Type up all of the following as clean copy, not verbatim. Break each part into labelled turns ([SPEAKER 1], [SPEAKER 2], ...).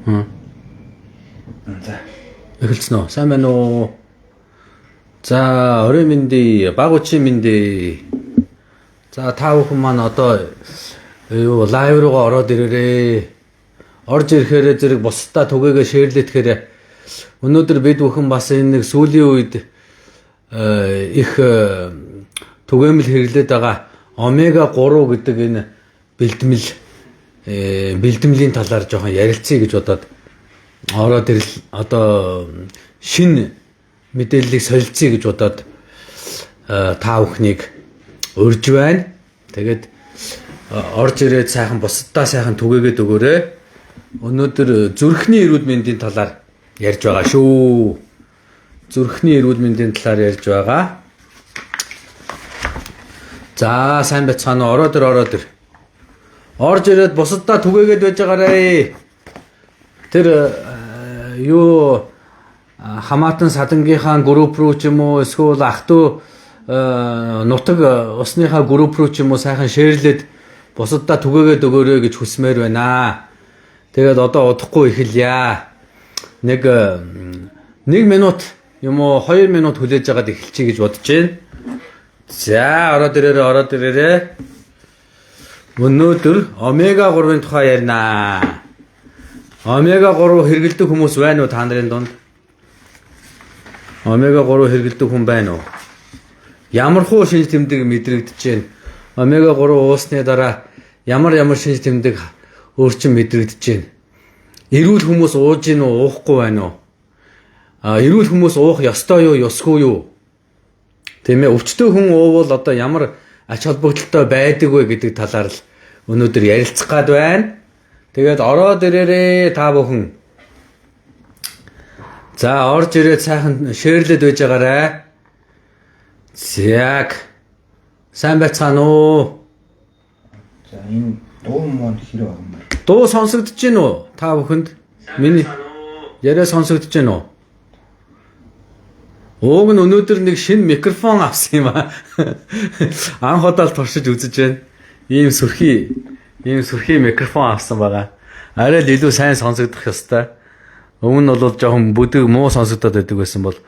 [SPEAKER 1] За.
[SPEAKER 2] эхэлсэн үү? Сайн байна уу? За, орой минь багуучи минь. За, та бүхэн маань одоо юу лайв руугаа ороод ирээрээ. Орж ирэхээр зэрэг бусдаа түгээгээ шеэрлэтгэхээр өнөөдөр бид бүхэн бас энэ нэг сүүлийн үед их түгээмэл хэрэглээд байгаа омега 3 гэдэг энэ бэлдэмлийн талаар жоохон ярилцъя гэж бодоод ороод ирэл одоо шинэ мэдээллийг солилцъя гэж бодоод та бүхнийг урьж байна. Тэгээд орж ирээд сайхан бусдаа сайхан түгээгээд өгөөрэй. Өнөөдөр зүрхний эрүүл мэндийн талаар ярьж байгаа шүү. Зүрхний эрүүл мэндийн талаар ярьж байгаа. За, сайн байцгаана уу? Ороод ир. Орж ирээд бусдаа түгээгээд байж байгаарэ. Тэр юу хамаатан садангийнхаа групп руу ч юм уу эсвэл ах トゥ нутаг усныхаа групп руу ч юм уу сайхан шеэрлээд бусдаа түгээгээд өгөөрэй гэж хүсмээр байна. Тэгээд одоо удахгүй эхэлье. Нэг минут юм уу 2 минут хүлээж агаад эхэлчихье гэж бодож байна. За, ороод ирээрээ. Өнөөдөр омега 3-ын тухай ярина. Омега 3 хэрэглэдэг хүмүүс байна уу та нарын дунд? Омега 3 хэрэглэдэг хүн байна уу? Ямархуу шинж тэмдэг мэдрэгдэж байна. Омега 3 уусны дараа ямар шинж тэмдэг өөрчлөн мэдрэгдэж байна. Эрүүл хүмүүс ууж гин үү, уухгүй байна уу? Эрүүл хүмүүс уух ёстой юу, ёсгүй юу? Тийм ээ, өвчтөе хүн уувал одоо ямар ач холбогдолтой байдаг вэ гэдэг талаар л өнөөдөр ярилцах гад байна. Тэгээд ороод ирээрээ та бүхэн. За, орж ирээд сайхан шеэрлээд байж байгаарай. Яг сайн байцгаана уу?
[SPEAKER 1] За, энэ дуу мөн хэрэг байгаа юм байна.
[SPEAKER 2] Дуу сонсогдож байна уу? Та бүхэнд миний яриа сонсогдож байна уу? Уг нь өнөөдөр нэг шинэ микрофон авсан юм аа. Анх удаа л туршиж үзэж байна. Ийм сүрхий микрофон авсан байгаа. Арай л илүү сайн сонсогдох ёстой. Өмнө нь бол жоохон бүдэг муу сонсогдоод байдаг байсан бол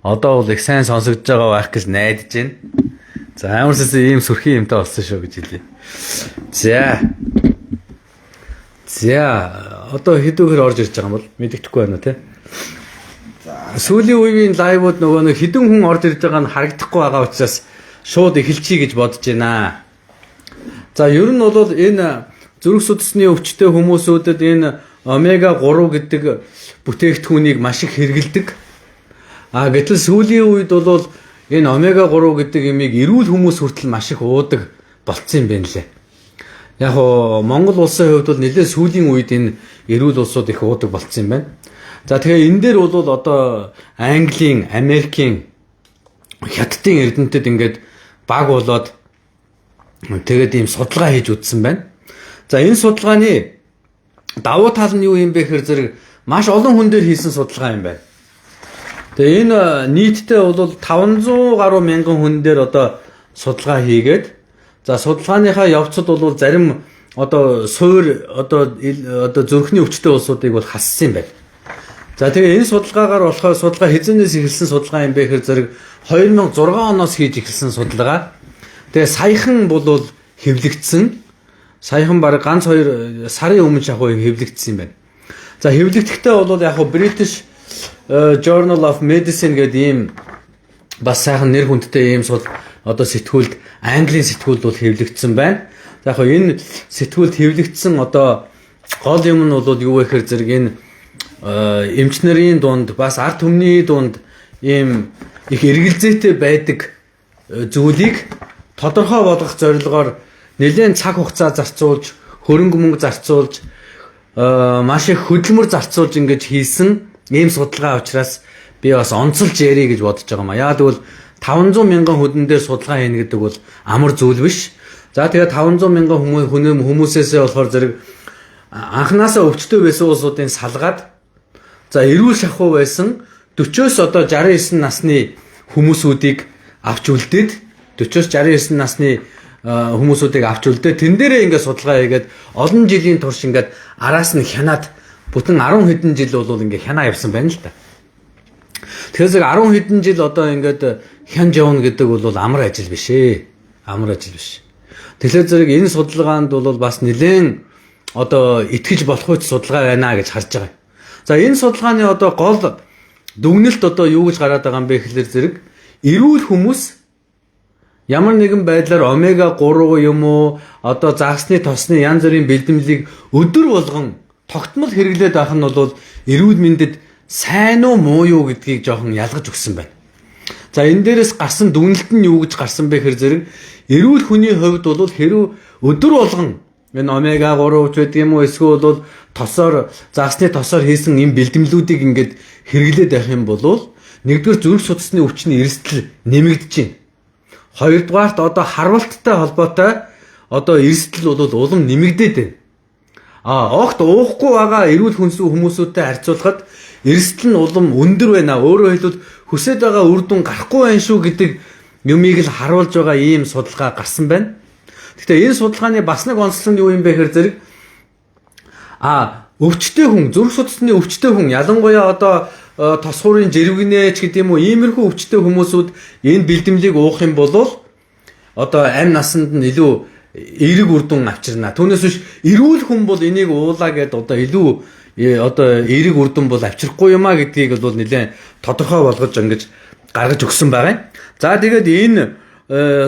[SPEAKER 2] одоо бол их сайн сонсогдож байгаа байх гэж найдаж байна. За, амар сэсээ ийм сүрхий юмтай болсон шүү гэж хэлье. За, одоо хэдүүгээр орж ирж байгаа юм бол мэддэхгүй байна те. Сүүлийн үеийн лайвууд нөгөө нэг хідэн хүн орж ирж байгаа нь харагдахгүй байгаа учраас шууд эхэлчихье гэж бодож байна. За, ер нь бол энэ зүрх судасны өвчтөе хүмүүсүүдэд энэ омега 3 гэдэг бүтээгдэхүүнийг маш их хэрэгэлдэг. Гэтэл сүүлийн үед бол энэ омега 3 гэдэг юмыг эрүүл хүмүүс хүртэл маш их уудаг болцсон юм байна лээ. Яг нь Монгол улсын хувьд бол нэлээд сүүлийн үед энэ эрүүл улсууд их уудаг болцсон юм байна. За, тэгээ энэ дээр бол одоо Английн, Америкийн, Хятадын эрдэмтэд ингээд баг болоод тэгээд ийм судалгаа хийж үзсэн байна. За, энэ судалгааны давуу тал нь юу юм бэ гэхээр зэрэг маш олон хүн дээр хийсэн судалгаа юм байна. Тэгээ энэ нийтдээ бол 500 гаруй мянган хүн дээр одоо судалгаа хийгээд за, судалгааныхаа явцад бол зарим одоо суур одоо зүрхний өвчтөе улсуудыг бол хассан юм байна. За, тэгээ энэ судалгаагаар болохоор судалгаа хэзээс эхэлсэн судалгаа юм бэ гэхээр зэрэг 2006 оноос хийж эхэлсэн судалгаа. Тэгээ саяхан бол хэвлэгдсэн. Саяхан баг ганц 2 сарын өмнө шахуу хэвлэгдсэн юм байна. За, хэвлэгдэхдээ бол яг нь British Journal of Medicine гэдэг ийм бас сайхан нэр хүндтэй ийм одоо сэтгүүлд Английн сэтгүүлд бол хэвлэгдсэн байна. За, яг энэ сэтгүүлд хэвлэгдсэн одоо гол юм нь бол юу вэ гэхээр зэрэг энэ эмч нарын дунд бас ард түмний дунд ийм их эргэлзээтэй байдаг зүйлийг тодорхой болгох зорилгоор нэлээд цаг хугацаа зарцуулж, хөрөнгө мөнгө зарцуулж, маш их хөдөлмөр зарцуулж ингэж хийсэн ийм судалгаа учраас би бас онцолж ярих гэж бодож байгаа юм а. Яг тэгвэл 500 мянган хүнэн дээр судалгаа хийнэ гэдэг бол амар зүйл биш. За, тэгээ 500 мянган хүмүүсээсээ болохоор зэрэг анханасаа өвчтөе байсан улсуудын салгаад за, эрүүл шахуу байсан 40-оос одоо 69 насны хүмүүсүүдийг авч үлдээд 40-оос 69 насны хүмүүсүүдийг авч үлдээ. Тэн дээрээ ингээд судалгаа хийгээд олон жилийн турш ингээд араас нь хянаад бүтэн 10 хэдэн жил бол ингээ хянаа явсан байна л да. Тэгэхээр 10 хэдэн жил одоо ингээд хянж явна гэдэг бол амар ажил биш ээ. Амар ажил биш. Тэгэхээр зэрэг энэ судалгаанд бол бас нэлээд одоо итгэж болох үс судалгаа байна гэж харж байгаа. За энэ судалгааны одоо гол дүгнэлт одоо юу гэж гараад байгаа юм бэ гэхэлэр зэрэг эрүүл хүмүүс ямар нэгэн байдлаар омега 3 юм уу одоо загсны тосны янз бүрийн бэлтгэлийг өдөр болгон тогтмол хэрэглээд байх нь бол эрүүл мэндэд сайн уу муу юу гэдгийг жоохон ялгаж өгсөн байна. За энэ дээрээс гарсан дүгнэлт нь юу гэж гарсан бэ гэхээр зэрэг эрүүл хүний хувьд бол хэрв өдөр болгон энэ омега 3 ч гэдэг юм уу эсвэл бол тосоор загсны тосоор хийсэн юм бэлтгэлүүдийг ингээд хэрэглээд байх юм бол нэгдүгээр зүрх судасны өвчний эрсдэл нэмэгдэж байна. Хоёрдугаарт одоо харвалттай холбоотой одоо эрсдэл бол улам нэмэгдээд байна. Огт уухгүй байгаа эрүүл хүмүүсүүдтэй харьцуулахад эрсдэл нь улам өндөр байна. Өөрөөр хэлбэл хүсэж байгаа үр дүн гарахгүй байх шүү гэдэг юмыг л харуулж байгаа ийм судалгаа гарсан байна. Гэхдээ энэ судалгааны бас нэг онцлог нь юу юм бэ гэхээр зэрэг өвчтэй хүн, зүрх судасны өвчтэй хүн ялангуяа одоо тос хуурын жирвгнээч гэдэг юм уу иймэрхүү өвчтэй хүмүүсүүд энэ бэлтгэлийг уух юм бол одоо амь насанд нь илүү эерэг үр дүн авчирна. Түүнээс биш эрүүл хүн бол энийг уулаа гэдээ одоо илүү одоо эерэг үр дүн бол авчрахгүй юмаа гэдгийг бол нэлээд тодорхой болгож ингэж гаргаж өгсөн байгаа. За тэгээд энэ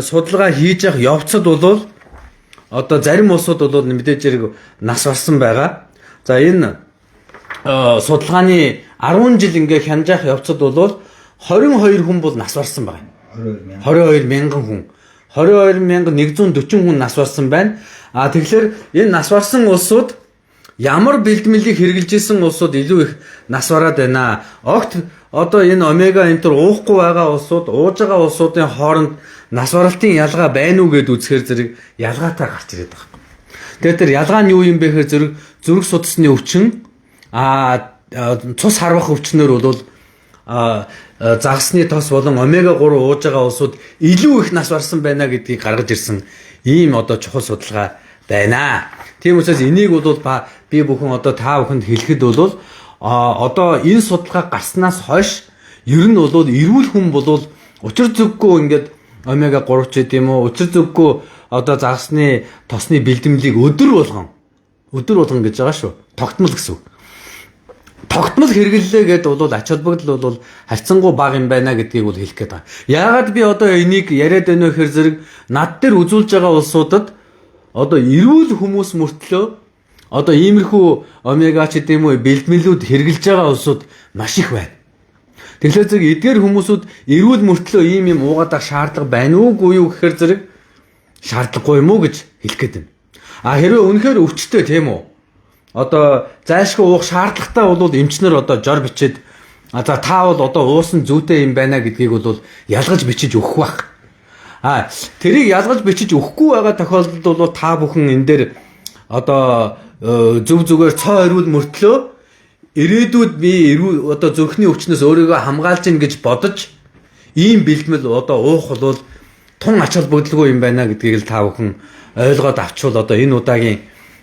[SPEAKER 2] судалгаа хийж явах явцад бол одоо зарим улсууд бол мэдээж зэрэг нас барсан байгаа. За энэ судалгааны 10 жил ингээ хянаж явцад бол 22 хүн бол нас барсан байна. 22 мянган хүн. 22,140 хүн нас барсан байна. Тэгэхээр энэ нас барсан улсууд ямар бэлтгэлийг хэрэгжилж исэн улсууд илүү их нас бараад байна. Огт одоо энэ омега энтер уухгүй байгаа улсууд, ууж байгаа улсуудын хооронд нас баралтын ялгаа байна уу гэд үзэхээр зэрэг ялгаатай гарч ирээд байгаа. Тэгээд тэр ялгаа нь юу юм бэ гэхээр зэрэг зүрх судасны өвчин цус харвах өвчнөр бол загсны тос болон омега 3 ууж байгаа улсууд илүү их нас барсан байна гэдгийг гаргаж ирсэн ийм одоо чухал судалгаа байна. Тийм учраас энийг бол би бүхэн одоо та бүхэнд хэлэхэд бол одоо энэ судалгаа гарснаас хойш ер нь бол эрүүл хүн бол учир зүггүй ингээд омега 3 ч гэдэг юм уу учир зүггүй одоо загсны тосны бэлтгэлийг өдөр болгон гэж байгаа шүү. Тогтмол гэсэн үг. Тогтмол хэрэглэлээ гэдээ бол ач холбогдол бол харьцангуй бага юм байна гэдгийг бол хэлэх гээд байгаа. Яагаад би одоо энийг яриад байна вэ гэхээр зэрэг над дээр үзүүлж байгаа улсуудад одоо эрүүл хүмүүс мөртлөө одоо иймэрхүү омега ч гэдэг юм уу бэлтгэлүүд хэрэгжилж байгаа улсууд маш их байна. Тэгэхээр зэрэг эдгээр хүмүүсүүд эрүүл мөртлөө ийм юм уугаадах шаардлага байна уугүй юу гэхээр зэрэг шаардлагагүй юм уу гэж хэлэх гээд байна. Хэрвээ үнэхээр өвчтөй тийм үү? Одоо зайлшгүй уух шаардлагатай бол эмчнэр одоо жор бичээд за та бол одоо уусан зүйтэй юм байна гэдгийг бол ялгаж бичиж өгөх байх. Тэрийг ялгаж бичиж өгөхгүй байгаа тохиолдолд бол та бүхэн энэ дээр одоо зөв зүгээр цоо ирүүл мөртлөө ирээдүйд би одоо зүрхний өвчнөөс өөрийгөө хамгаалж гин гэж бодож ийм бэлтгэл одоо уух бол тун ач холбогдолгүй юм байна гэдгийг л та бүхэн ойлгоод авчвал одоо энэ удаагийн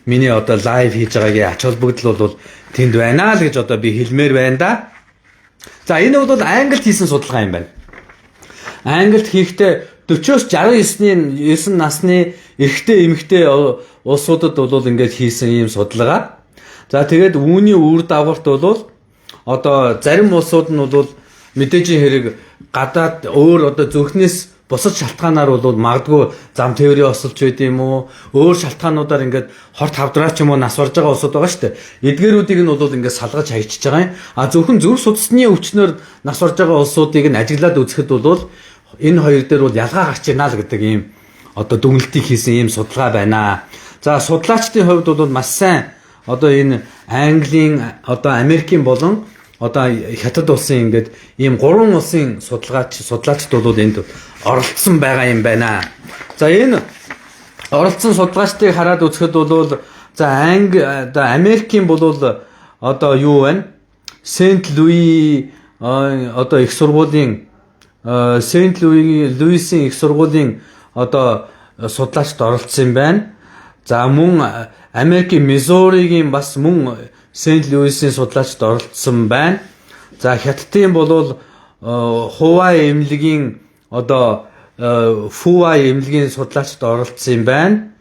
[SPEAKER 2] миний одоо лайв хийж байгаагийн ач холбогдол бол тэнд байна л гэж одоо би хэлмээр байна да. За энэ бол Англид хийсэн судалгаа юм байна. Англид хийхдээ 40-оос 69 насны эрэгтэй эмэгтэй улсуудад бол ингээд хийсэн ийм судалгаа. За тэгээд үүний үр дагаварт бол одоо зарим улсууд нь бол мэдээжийн хэрэг гадаад өөр одоо зүрхнээс бусад шалтгаанаар бол магадгүй зам тээврийн осолч байд юм уу өөр шалтгаануудаар ингээд хорт хавдраач юм уу нас барж байгаа улсууд байгаа шүү дээ. Эдгээрүүдийг нь бол ингээд салгаж хаягчиж байгаа юм. Зөвхөн зүрх судасны өвчнөр нас барж байгаа улсуудыг нь ажиглаад үзэхэд бол энэ хоёр дээр бол ялгаа гарч ирнаа л гэдэг ийм одоо дүгнэлтийг хийсэн ийм судалгаа байна. За судлаачдын хувьд бол маш сайн одоо энэ Английн одоо Америкийн болон одоо хятад улсын ингээд ийм 3 улсын судлаачд бол энд оролцсон байгаа юм байна. За энэ оролцсон судлаачдыг хараад үзэхэд бол за Америкийн бол одоо юу байна? Сент Луи одоо их сургуулийн Сент Луисийн их сургуулийн одоо судлаачд оролцсон юм байна. За мөн Америкийн Мизуригийн бас мөн Сент Луисийн судлаачид оролцсон байна. За хятадын бол Хувай эмнэлгийн одоо Фуай эмнэлгийн судлаачид оролцсон юм байна.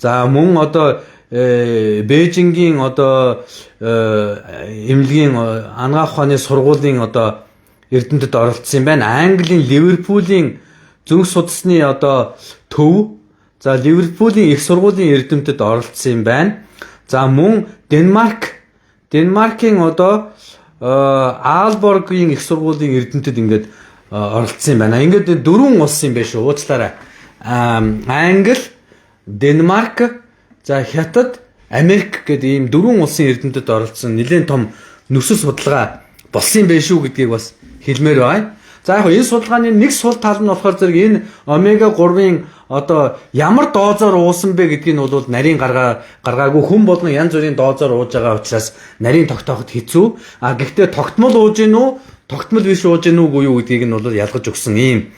[SPEAKER 2] За мөн одоо Бээжингийн одоо эмнэлгийн анагаах ухааны сургуулийн одоо эрдэмтэд оролцсон юм байна. Английн Ливерпулийн зөв судасны одоо төв. За Ливерпулийн их сургуулийн эрдэмтэд оролцсон юм байна. За мөн Денмаркийн одоо Aalborg-ийн их сургуулийн эрдэмтэд ингээд оролцсон юм байна. Ингээд дөрвөн улс юм байна шүү. Уучлаарай. Англи, Денмарк, за Хятад, Америк гэдэг ийм дөрвөн улсын эрдэмтэд оролцсон нэлээд том нөхцөл судалгаа болсон юм байна шүү гэдгийг бас хэлмээр байна. За яг энэ судалгааны нэг сул тал нь болохоор зэрэг энэ омега 3-ын одоо ямар доозоор уусан бэ гэдгийг нь бол нарийн гаргаагүй хүн болгон янз бүрийн доозоор ууж байгаа учраас нарийн тогтооход хэцүү. Гэхдээ тогтмол ууж гин үү, тогтмол биш ууж гин үгүй юу гэдгийг нь бол ялгаж өгсөн ийм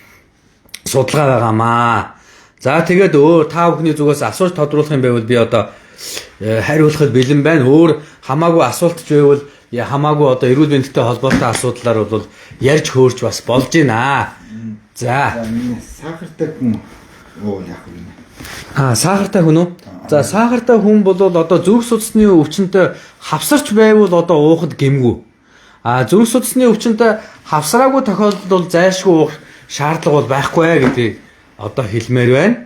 [SPEAKER 2] судалгаа байгаамаа. За тэгээд та бүхний зүгээс асууж тодруулах юм байвал би одоо хариулахад бэлэн байна. Өөр хамаагүй асуулт ч байвал хамаагүй одоо эрүүл мэндтэй холбоотой асуудлаар бол ярьж хөөрч бас болж байна. За
[SPEAKER 1] сахартай хүн яг юм.
[SPEAKER 2] Сахартай хүн үү? За сахартай хүн бол одоо зүрх судасны өвчнөд хавсарч байвал одоо уухад гэмгүй. Зүрх судасны өвчнөд хавсраагүй тохиолдолд бол зайлшгүй уух шаардлага бол байхгүй гэдгийг одоо хэлмээр байна.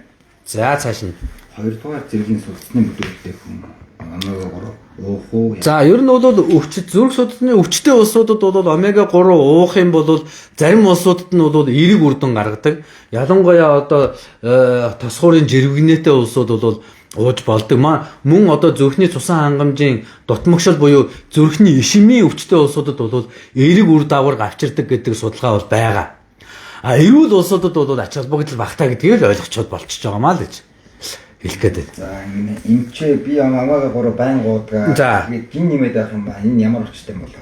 [SPEAKER 2] За цааш нь
[SPEAKER 1] хоёрдугаар зэргийн судасны бүдүүлтэй хүн омега 3 уух уу?
[SPEAKER 2] За ер нь бол зүрх судасны өвчтэй улсуудад бол омега 3 уух юм бол зарим улсуудад нь бол эерэг үр дүн гаргадаг. Ялангуяа одоо тосхуурын жиргэнэтэй улсууд бол ууж болдог. Мөн одоо зүрхний цусан хангамжийн дутмагшил буюу зүрхний ишемийн өвчтэй улсуудад бол эерэг үр дагавар авчирдаг гэдэг судалгаа бол байгаа. Эрүүл улсуудад бол ач холбогдол багтаа гэдгийг л ойлгочиход болчихж байгаа маа л гэж хэлэх гээд байна.
[SPEAKER 1] За эмчээ би омега 3 байн гуудгаа. Тэгээд гин нэмээд байх юм ба энэ ямар өчтэй юм бол.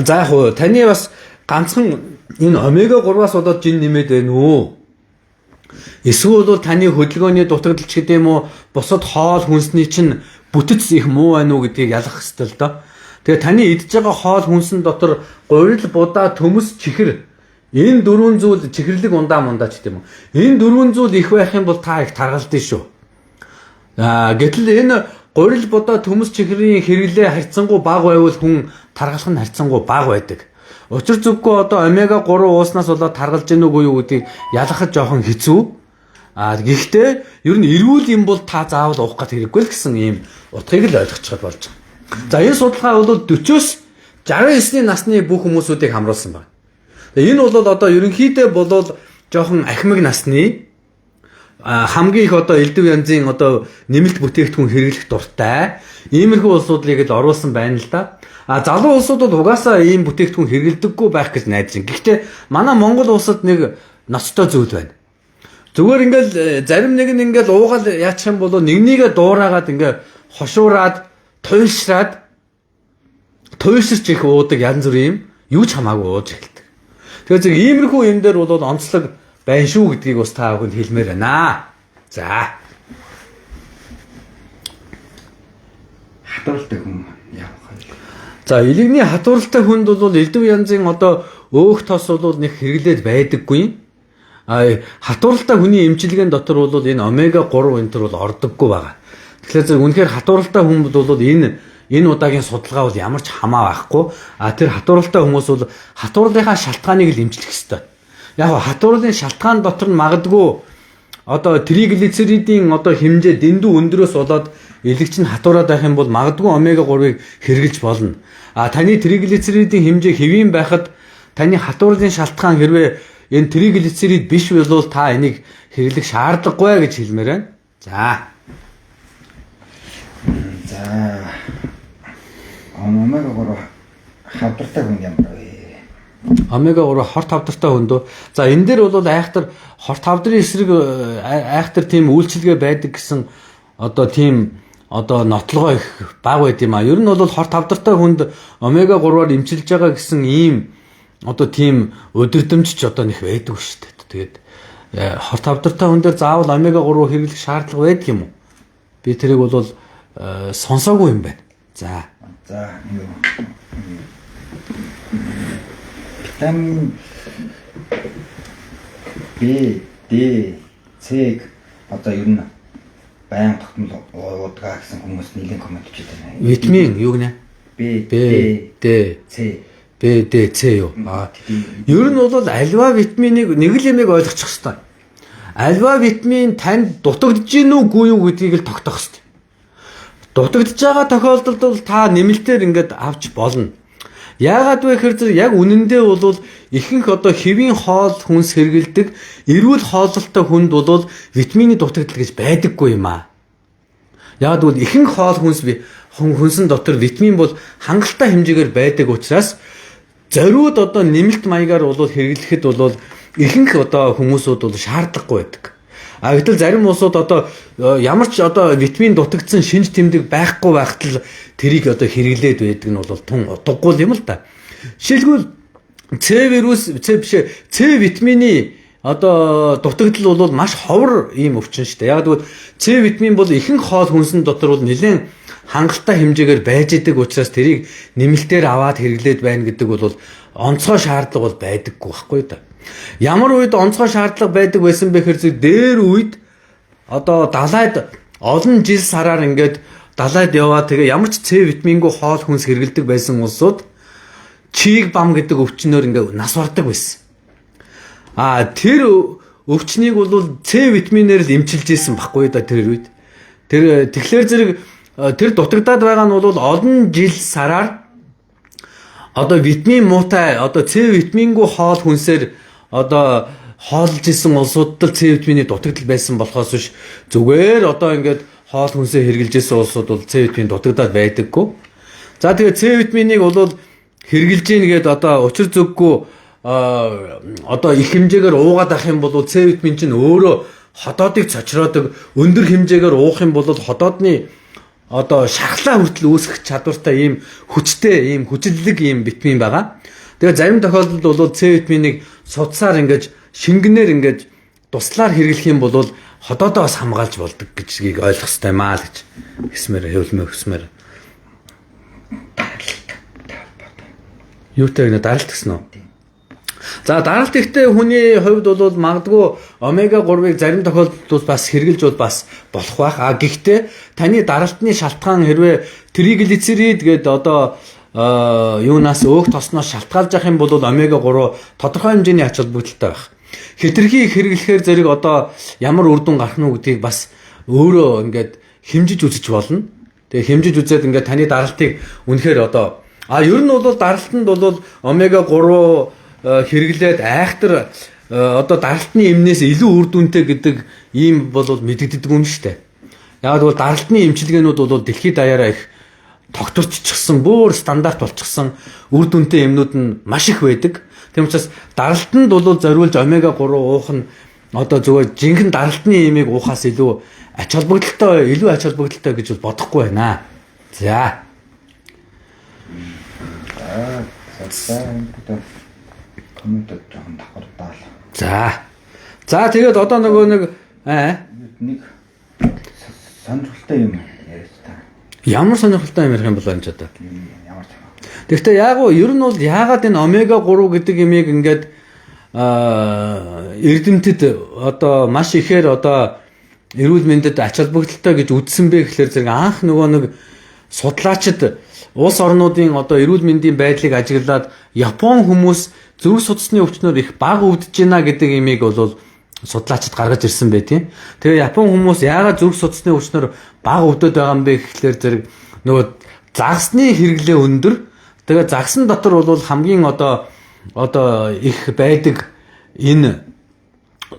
[SPEAKER 2] За яг хөө таны бас ганцхан энэ омега 3-аас болоод жин нэмээд байна уу? Эсвэл бол таны хөдөлгөөний дутагдaltaч гэдэг юм уу? Бусад хоол хүнсний чинь бүтэц их муу байна уу гэдгийг ялах хэрэгтэй л доо. Тэгээ таны идж байгаа хоол хүнсэн дотор гурил, будаа, төмөс, чихэр энэ дөрвөн зүйл чихэрлэг ундаа ч гэдэг юм уу. Энэ дөрвөн зүйл их байх юм бол та их таргалдсан шүү. Гэтэл энэ гурил, будаа, төмөс, чихрийн хэрэглээ харьцангуй бага байвал хүн таргалах нь харьцангуй бага байдаг. Учир зүггүй одоо омега 3 ууснаас болоод таргалж гэнэ үгүй юу гэдгийг ялахад жоохон хэцүү. Гэхдээ ер нь эрүүл юм бол та заавал уух гэх хэрэггүй л гэсэн ийм утгыг л ойлгочиход болж байгаа. За энэ судалгаа бол 40-с 69-ны насны бүх хүмүүсүүдийг хамруулсан байна. Энэ бол одоо ерөнхийдөө болол жоохон ахмиг насны хамгийн их одоо элдв янзын одоо нэмэлт бүтээгдэхүүн хэрэглэх дуртай иймэрхүү улсуудыг л оруулсан байна л да. Залуу улсууд бол угаасаа ийм бүтээгдэхүүн хэрэглэдэггүй байх гэж найдаж байна. Гэхдээ манай Монгол улсад нэг ноцтой зүйл байна. Зүгээр ингээл зарим нэг нь ингээл уугаал яачих юм бол нэгнийгээ дуурайгаад ингээ хошуураад туйлшраад туйлширч их уудаг янз бүрийн юу ч хамаагүй ууж эхэлдэг. Тэгэхээр зөв иймэрхүү юм дээр бол онцлог байна шүү гэдгийг бас та бүхэнд хэлмээр байна. За.
[SPEAKER 1] Хатууралтай хүн яах вэ?
[SPEAKER 2] За, илэгний хатууралтай хүнд бол элдв янзын одоо өөх тос бол нэг хэрэглээд байдаггүй. Хатууралтай хүний эмчилгээний дотор бол энэ омега 3 энэ төр бол ордоггүй байгаа. Тэгэхээр зөв үнэхээр хатууралтай хүн бол энэ удаагийн судалгаа бол ямар ч хамаа байхгүй. Тэр хатууралтай хүмүүс бол хатуурлынхаа шалтгааныг л эмчлэх ёстой. Яг хатуурлын шалтгаан дотор нь магадгүй одоо триглицеридийн одоо хэмжээ дэндүү өндөрөөс болоод элэгч нь хатуураад байх юм бол магадгүй омега 3-ыг хэрэглэж болно. Таны триглицеридийн хэмжээ хэвийн байхад таны хатуурлын шалтгаан хэрвээ энэ триглицерид биш бол та энийг хэрэглэх шаардлагагүй гэж хэлмээр байна. За.
[SPEAKER 1] Омега 3 хавдартай хүн ямар вэ?
[SPEAKER 2] Омега 3 хорт хавдартай хүнд. За энэ дээр бол айхтар хорт хавдрын эсрэг айхтар тийм үйлчилгээ байдаг гэсэн одоо тийм одоо нотлогоо их бага байд юм а. Ер нь бол хорт хавдартай хүнд омега 3-аар эмчилж байгаа гэсэн ийм одоо тийм өдөрдөмж ч одоо нэг байдаг шүү дээ. Тэгээд хорт хавдартай хүн дээр заавал омега 3 хэрэглэх шаардлага байдаг юм уу? Би тэрийг бол сонсоогүй юм байна. За.
[SPEAKER 1] За юу витамин B, D, C одоо ер нь баян тогтмол уудаг гэсэн хүмүүс нэлийн коммент хийдэг байна.
[SPEAKER 2] Витамин юу гэнэ?
[SPEAKER 1] B,
[SPEAKER 2] D,
[SPEAKER 1] C.
[SPEAKER 2] B, D, C юу? Ер нь бол альва витаминыг нэг л юмыг ойлгочих хэрэгтэй. Альва витамин танд дутагдж гин үгүй юу гэдгийг л тогтоох хэрэгтэй. Дутагдж байгаа тохиолдолд бол та нэмэлтээр ингээд авч болно. Яагаад вэ гэхээр яг үнэндээ бол ихэнх одоо хэвийн хоол хүнс хэргэлдэг эрүүл хооллолтой хүнд бол витамины дутагдал гэж байдаггүй юм аа. Яагаад гэвэл ихэнх хоол хүнсэн дотор витамин бол хангалттай хэмжээгээр байдаг учраас зориуд одоо нэмэлт маягаар бол хэрэглэхэд бол ихэнх одоо хүмүүсүүд бол шаардлагагүй байдаг. А гэтэл зарим улсууд одоо ямар ч одоо витамин дутагдсан шинж тэмдэг байхгүй байхад л тэрийг одоо хэрэглээд байдаг нь бол тун утгагүй юм л да. Жишээлбэл С витамины одоо дутагдал бол маш ховор ийм өвчин шүү дээ. Яг гэвэл С витамин бол ихэнх хоол хүнсэн дотор бол нэлээд хангалттай хэмжээгээр байж идэг учраас тэрийг нэмэлтээр аваад хэрэглээд байна гэдэг бол онцгой шаардлага бол байдаггүй байхгүй да. Ямар үед онцгой шаардлага байдаг байсан бэ гэхээр дээр үед одоо далайд олон жил сараар ингээд далайд яваа тэгээ ямар ч С витамингүй хоол хүнс хэрэглэдэг байсан улсууд чиг бам гэдэг өвчнөөр ингээд нас бардаг байсан. А тэр өвчнийг бол С витаминээр л эмчилж исэн баггүй да тэр үед. Тэгэхээр зэрэг тэр дутагдаад байгаа нь бол олон жил сараар одоо витамин муутай одоо С витамингүй хоол хүнсээр одоо хоолж исэн улсуудад С витамины дутагдал байсан болохоос биш зүгээр одоо ингээд хоол хүнсээ хэрглэж исэн улсууд бол С витамин дутагдаад байдаггүй. За тэгээд С витаминыг бол хэрглэж ийн гэдэг одоо учир зүггүй одоо их хэмжээгээр уугаад авах юм бол С витамин чинь өөрөө ходоодыг цочроодог өндөр хэмжээгээр уух юм бол ходоодны одоо шархлаа хүртэл үүсгэх чадвартай ийм хүчтэй ийм хүчлэлэг ийм витамин байгаа. Тэгээ зарим тохиолдолд бол С витаминыг судсаар ингэж шингэнээр ингэж туслаар хэрэглэх юм бол ходоодоос хамгаалж болдог гэжгийг ойлгох хэрэгтэй маа л гэж хэвсмээр. Юутай нэ даралт гэсэн үү? За даралт ихтэй хүний хувьд бол магадгүй омега 3-ыг зарим тохиолдолд бас хэрглэж бол бас болох байх. А гэхдээ таны даралтны шалтгаан хэрвээ триглицерид гэдэг одоо юунаас өөх тосноос шалтгаалж явах юм бол омега 3 тодорхой хэмжээний ач холбогдолтой байх. Хэтэрхий хэрэглэхээр зэрэг одоо ямар үр дүн гарах нь гэдгийг бас өөрөө ингээд хэмжиж үзэж болно. Тэгээ хэмжиж үзээд ингээд таны даралтыг үнэхээр одоо ер нь бол даралтанд бол омега 3 хэрэглээд айхтар одоо даралтны эмнээс илүү үр дүнтэй гэдэг ийм бол мэдэгддэг юм шүү дээ. Яг бол даралтны эмчилгээнүүд бол дэлхийд даяараа их тогтворччихсан, бүр стандарт болчихсон үр дүнтэй эмнүүд нь маш их байдаг. Тийм учраас даралтанд бол зориулж омега 3 уух нь одоо зүгээр жинхэнэ даралтны эмийг уухаас илүү ач холбогдолтой гэж бодохгүй байна. За.
[SPEAKER 1] Коммент жоохон давхардаал.
[SPEAKER 2] За тэгээд одоо нөгөө нэг
[SPEAKER 1] сонирхолтой юм яриач та.
[SPEAKER 2] Ямар сонирхолтой юм ярих юм бол энэ ч одоо.
[SPEAKER 1] Ямар ч юм.
[SPEAKER 2] Тэгэхдээ яг уу ер нь бол яагаад энэ омега 3 гэдэг имийг ингээд эрдэмтэд одоо маш ихээр одоо эрүүл мэндэд ач холбогдолтой гэж үзсэн бэ гэхлээр зэрэг анх нөгөө нэг судлаачид улс орнуудын одоо эрүүл мэндийн байдлыг ажиглаад Япон хүмүүс зүрх судасны өвчнөөр их бага өвдөж байна гэдэг имийг бол судлаачид гаргаж ирсэн бай тийм. Тэгээ Япон хүмүүс яагаад зүрх судасны өвчнөөр бага өвдөд байгаа юм бэ гэхлээр зэрэг нөгөө загсны хэрэглээ өндөр. Тэгээ загсан дотор бол хамгийн одоо их байдаг энэ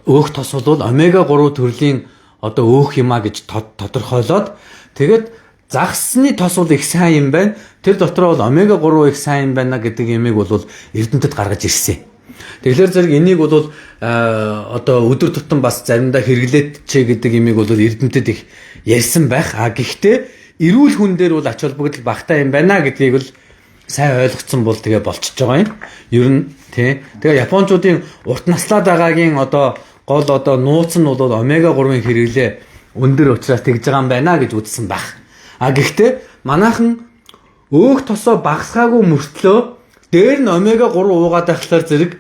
[SPEAKER 2] өөх тос бол омега 3 төрлийн одоо өөх юма гэж тодорхойлоод тэгээд загсны тос бол их сайн юм байна. Тэр дотор бол омега 3 их сайн юм байна гэдэг юмыг бол эрдэмтэд гаргаж ирсэн. Тэгэхээр зэрэг энийг бол одоо өдөр тутам бас заримдаа хэрэглээд чэ гэдэг юмыг бол эрдэмтэд их ярьсан байх. Гэхдээ эрүүл хүн дээр бол ач холбогдол багтаа юм байна гэдгийг л сайн ойлгоцсон бол тэгээ болчихж байгаа юм. Ер нь тий. Тэгээ японочдын урт наслаад байгаагийн одоо гол одоо нууц нь бол омега 3-ын хэрэглээ өндөр учраас тэгж байгаа юм байна гэж үзсэн баг. Гэхдээ манайхан өөх тосоо багасгаагүй мөртлөө дээр нь омега 3 уугаад байхлаар зэрэг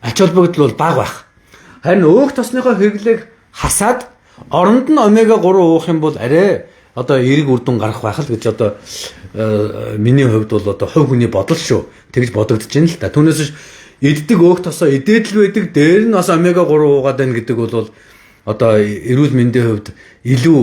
[SPEAKER 2] ач холбогдол бол бага байх. Харин өөх тосныхоо хэрэглээг хасаад оронд нь омега 3 уух юм бол арай одоо эерэг үр дүн гарах байх л гэж одоо миний хувьд бол одоо хувь хүний бодол шүү. Тэгж бодогдож байна л та. Түүнээс биш иддэг өөх тосоо идээд л байдаг. Дээр нь бас омега 3 уугаад байна гэдэг бол одоо эрүүл мэндийн хувьд илүү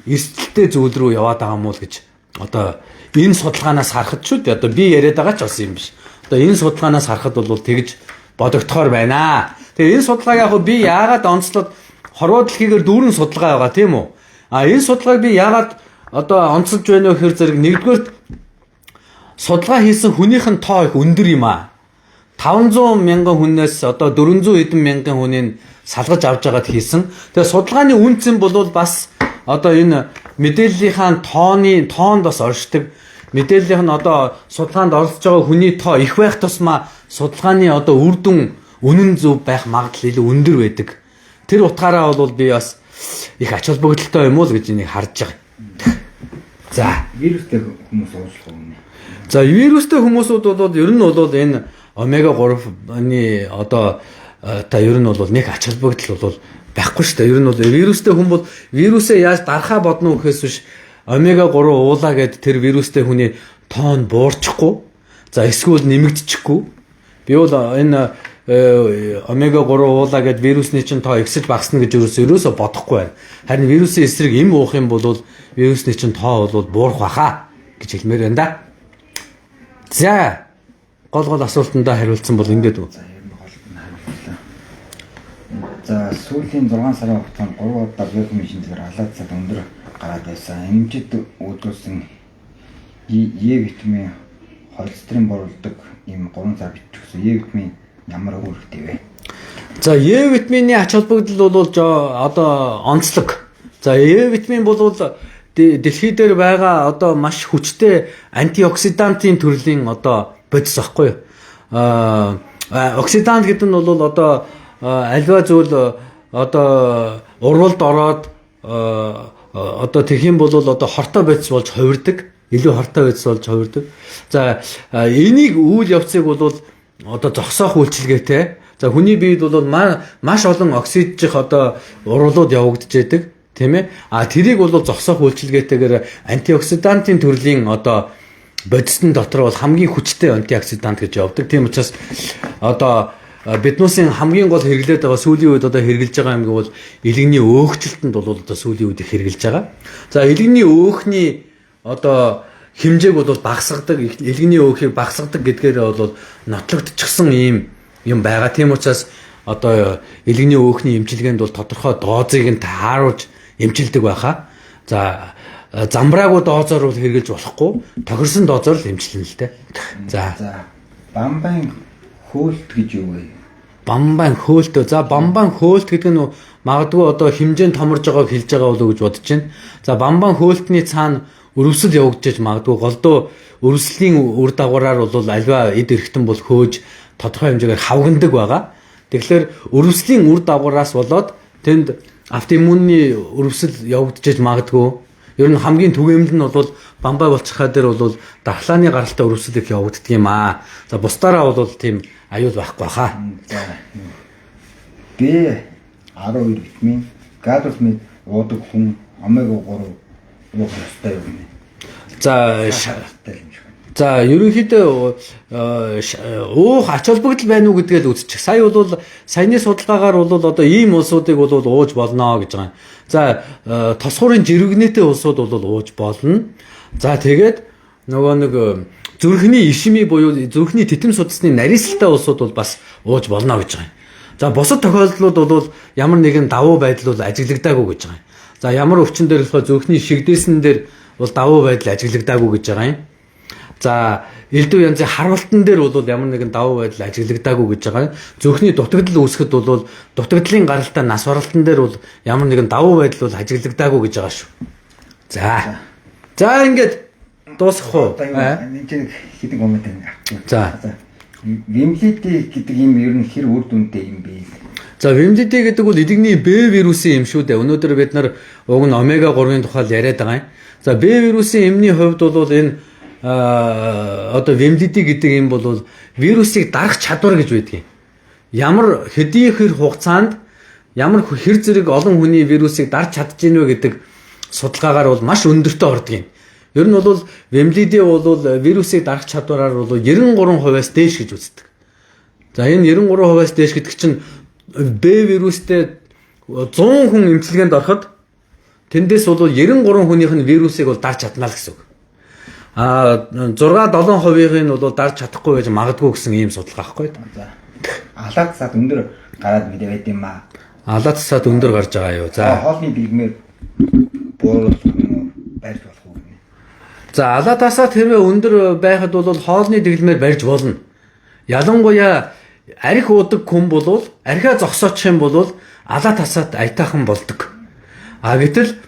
[SPEAKER 2] эрсдэлтэй зүйл рүү яваад байгаа юм уу гэж одоо энэ судалгаанаас харахад шүү дээ. Одоо би яриад байгаа ч бас юм биш. Одоо энэ судалгаанаас харахад бол тэгж бодогдохоор байна. Тэгээ энэ судалгааг яг би яагаад онцлоод хорвоо дэлхийгээр дүүрэн судалгаа байгаа тийм үү? Энэ судалгааг би яагаад одоо онцолж байна вэ гэхээр зэрэг нэгдүгээр судалгаа хийсэн хүнийх нь тоо их өндөр юм аа. 500 мянган хүнээс одоо 400 хэдэн мянган хүнийг салгаж авч байгаад хийсэн. Тэгээ судалгааны үнцэн бол бас одоо энэ мэдээллийнхаа тоонд бас оршдог. Мэдээллийнх нь одоо судалгаанд оролцож байгаа хүний тоо их байх тусмаа судалгааны одоо үр дүн үнэн зөв байх магадлал илүү өндөр байдаг. Тэр утгаараа бол би бас их ач холбогдолтой юм уу л гэж энийг харж байгаа. За,
[SPEAKER 1] вирустэй хүмүүс уушлах юм.
[SPEAKER 2] За, вирустэй хүмүүсүүд бол ер нь бол энэ омега 3-ны одоо та ер нь бол нэг ач холбогдол бол байхгүй шүү дээ. Ер нь бол вирустэй хүн бол вирусээ яаж дарахаа бодно гэхээс биш омега 3 уулаа гэд тэр вирустэй хүний тоон буурчихгүй. За эсвэл нэмэгдчихгүй. Би бол энэ омега 3 уулаа гэд вирусны чинь тоо ихсэж багасна гэж ерөөсөө бодохгүй байна. Харин вирусын эсрэг эм уух юм бол вирусны чинь тоо бол буурах баха гэж хэлмээр байна да. За гол асуултандаа хариулсан бол ингээд үү.
[SPEAKER 1] За сүүлийн 6 сарын хугацаанд 3 удаа биохимийн шинжилгээр алаацад өндөр гараад байсан. Эмчид үүдүүлсэн Е витамин холестерин борлдог ийм 3 цаг бичсэн. Е витамин ямар үүрэгтэй вэ?
[SPEAKER 2] За Е витамины ач холбогдол бол одоо онцлог. За Е витамин бол дэлхий дээр байгаа одоо маш хүчтэй антиоксидантын төрлийн одоо бодис ахгүй юу? Оксидант гэдэг нь бол одоо альва зүйл одоо урвалд ороод одоо тэгэх юм бол одоо хортой бодис болж хувирдаг. Илүү хортой бодис болж хувирдаг. За энийг үйл явцыг бол одоо зогсоох үйлчилгээтэй. За хүний биед бол маш олон оксиджих одоо урвалууд явагдаж байдаг. Тийм ээ. Тэрийг бол зогсоох үйлчилгээтэйгээр антиоксидантын төрлийн одоо бодисны дотор бол хамгийн хүчтэй антиоксидант гэж явдаг. Тийм учраас одоо биднүүсийн хамгийн гол хэрэглээд байгаа сүүлийн үед одоо хэрэгжилж байгаа юм бол илэгний өөхчлөлтөнд бол одоо сүүлийн үед хэрэгжилж байгаа. За илэгний өөхний одоо хэмжээг бол багасгадаг, илэгний өөхийг багасгадаг гэдгээр бол нотлогдчихсан юм байгаа. Тийм учраас одоо илэгний өөхний эмчилгээнд бол тодорхой доозыг нь тааруулж эмчилдэг байхаа. За замбраагүй доозоор бол хэрэгжилж болохгүй, тохирсон доозоор л эмчилнэ л дээ. За
[SPEAKER 1] бамбайн хөөлт гэж юу вэ?
[SPEAKER 2] Бамбайн хөөлт. За бамбайн хөөлт гэдэг нь магадгүй одоо хэмжээнд томорж байгааг хэлж байгаа болов уу гэж бодож байна. За бамбайн хөөлтний цаана өрөвсөл явагдаж магадгүй голдуу өрөвслийн үр дагавраар бол альва эд эрхтэн бол хөөж тодорхой хэмжээгээр хавгандаг байгаа. Тэгэхээр өрөвслийн үр дагавраас болоод тэнд автоиммунны өрөвсөл явагдаж магадгүй. Ер нь хамгийн түгээмэл нь бол бамбай болчиххаа дээр бол дархлааны гаралтай өрөвсөл их явагддаг юм аа. За бусдаараа бол тийм аюул байхгүй хаа.
[SPEAKER 1] B12 витамин, гадус мэд уудаг хүн омега 3 уух ёстой юм.
[SPEAKER 2] За ерөнхийдөө уух ач холбогдол байна уу гэдгээ л үзчих. Сая бол саяны судалгаагаар бол одоо ийм улсуудыг бол ууж болно гэж байгаа юм. За тосхорын жиргэнэтэй улсууд бол ууж болно. За тэгээд нөгөө нэг зүрхний ишими буюу зүрхний титэм судасны нарийсалтай улсууд бол бас ууж болно гэж байгаа юм. За бусад тохиолдлууд бол ямар нэгэн давуу байдал бол ажиглагдаагүй гэж байгаа юм. За ямар өвчин дээр болохоор зүрхний шигдээсэн дээр бол давуу байдал ажиглагдаагүй гэж байгаа юм. За элдв янзын харвалтан дээр бол ямар нэгэн давуу байдал ажиглагдаагүй гэж байгаа. Зүрхний дутагдал үүсгэхэд бол дутагдлын гаралтай нас баралтан дээр бол ямар нэгэн давуу байдал бол ажиглагдаагүй гэж байгаа шүү. За ингээд дуусах уу?
[SPEAKER 1] Энд чинь хэдэн коммент байна.
[SPEAKER 2] За
[SPEAKER 1] Вимлити гэдэг юм ер нь хэр үр дүнтэй юм бэ?
[SPEAKER 2] За вимлити гэдэг бол эдгний Б вирусын эм шүү дээ. Өнөөдөр бид нар уг нь омега 3-ын тухай яриад байгаа юм. За Б вирусын эмний хувьд бол энэ одоо вемлидий гэдэг юм бол вирусыг дарах чадвар гэж байдгийг. Ямар хэдийн хэр хугацаанд ямар хэр зэрэг олон хүний вирусыг дарж чадж гинэ вэ гэдэг судалгаагаар бол маш өндөртөө ордог юм. Ер нь бол вемлидий бол вирусыг дарах чадвараар бол 93%-аас дээш гэж үздэг. За энэ 93%-аас дээш гэдэг чинь Б вирустэй 100 хүн эмчилгээнд ороход тэндээс бол 93 хүнийх нь вирусыг бол дарж чадна л гэсэн үг. 6-7%-ийн бол дарж чадахгүй байж магадгүй гэсэн ийм судалгаа байхгүй.
[SPEAKER 1] За. Алаад цаад өндөр гараад мэдээд юм аа.
[SPEAKER 2] Алаад цаад өндөр гарч байгаа юу. За.
[SPEAKER 1] Хоолны бэлгмээр бууруулах барьж болох уу гэнэ.
[SPEAKER 2] За алаатасаа тэрвээ өндөр байхад бол хоолны дэглэмээр барьж болно. Ялангуяа арх уудаг хүн бол архиа зогсоочих юм бол алаатасаад аятайхан болдог. Гэтэл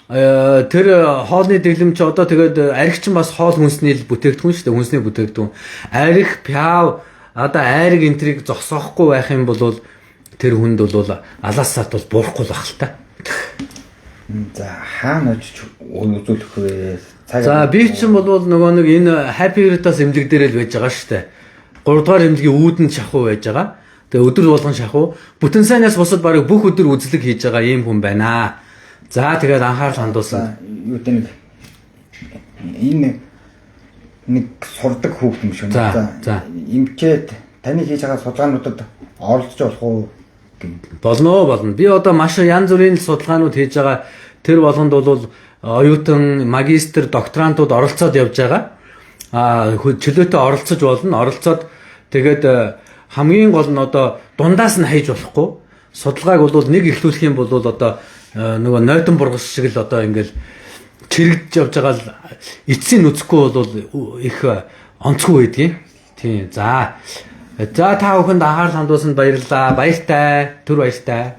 [SPEAKER 2] тэр хоолны дэглэм чи одоо тэгээд арх чинь бас хоол хүнсний бүтээгдэхүүн шүү дээ. Хүнсний бүтээгдэхүүн. Арх, пяв, одоо айраг энтрийг зогсоохгүй байх юм бол тэр хүнд бол алаасаад бол буурахгүй байх л та.
[SPEAKER 1] За хаана очиж үзүүлэх вэ?
[SPEAKER 2] За би чинь бол нөгөө нэг энэ Happy Heritage эмнэлэг дээр л байж байгаа шүү дээ. 3 дугаар эмнэлгийн үүдэн шахуу байж байгаа. Тэгээ өдөр болгон шахуу. Бүтэн сайнаас бусад барыг бүх өдөр үзлэг хийж байгаа ийм хүн байна. За тэгээд анхаарал хандуулсан.
[SPEAKER 1] Юу гэдэг энэ нэг сурдаг хүүхэд юм шиг байна.
[SPEAKER 2] За.
[SPEAKER 1] Имчээд таны хийж байгаа судалгаануудад оролцож болох уу?
[SPEAKER 2] Болно. Би одоо маш янз бүрийн судалгаанууд хийж байгаа. Тэр болгонд бол оюутан, магистр, докторантууд оролцоод явж байгаа. Чөлөөтэй оролцож болно. Оролцоод тэгээд хамгийн гол нь одоо дундаас нь хайж болохгүй. Судалгааг бол нэг ихлүүлэх юм бол одоо нөгөө нойтон бургас шиг л одоо ингээл чирэгдэж явж байгаа л эцсийн нүцэхгүй бол их онцгүй байдгийг. Тийм. За та бүхэнд анхаарал хандуулсанд баярлалаа. Баяртай. Түр баяртай.